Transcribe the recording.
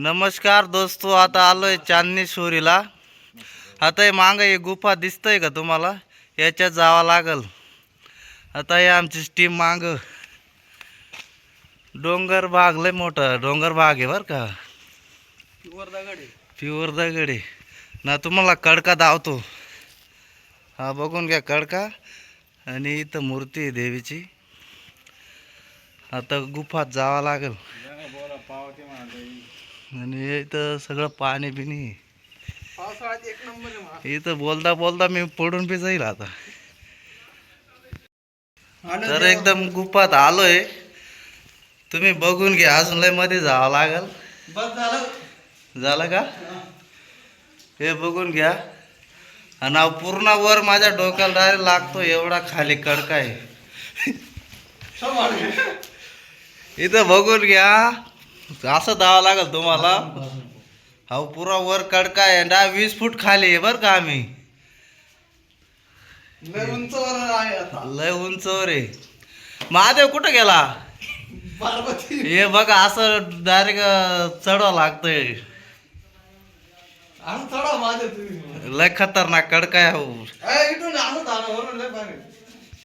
नमस्कार दोस्तों, आता आलोय चांदणी शोरीला. आता हे मागं हे गुफा दिसतंय का तुम्हाला? याच्यात जावं लागल. आता हे आमची टीम मागं डोंगर भाग, लय मोठा डोंगर भाग आहे बर का. प्युअर दगड आहे ना. तुम्हाला कडका धावतो हा, बघून घ्या कडका. आणि इथं मूर्ती आहे देवीची. आता गुफात जावं लागल. आणि इथं सगळं पाणी बिनी पावसाळ्यात एक नंबर आहे. इथं बोलता बोलता मी पडून बी जाईल आता. तर एकदम गुफात आलोय. तुम्ही बघून घ्या, अजून लय मध्ये जावं लागल. बस झालं. झालं का? हे बघून घ्या. आणि पूर्ण वर माझ्या डोक्याला डायरेक्ट लागतो एवढा खाली कडका आहे. इथं बघून घ्या, असं जावं लागल तुम्हाला. हा पुरा वर कडका आहे. 20 फूट खाली आहे बर का आम्ही. लय उंचवर आहे आता. लय उंचवर आहे. महादेव कुठं गेला? पार्वती हे बघा, असं डायरेक्ट चढवावं लागतंय. असं थोडा माझ्या तुम्ही लय खतरनाक कडका आहे हो. इथून आणत आणा वरून लय पाणी.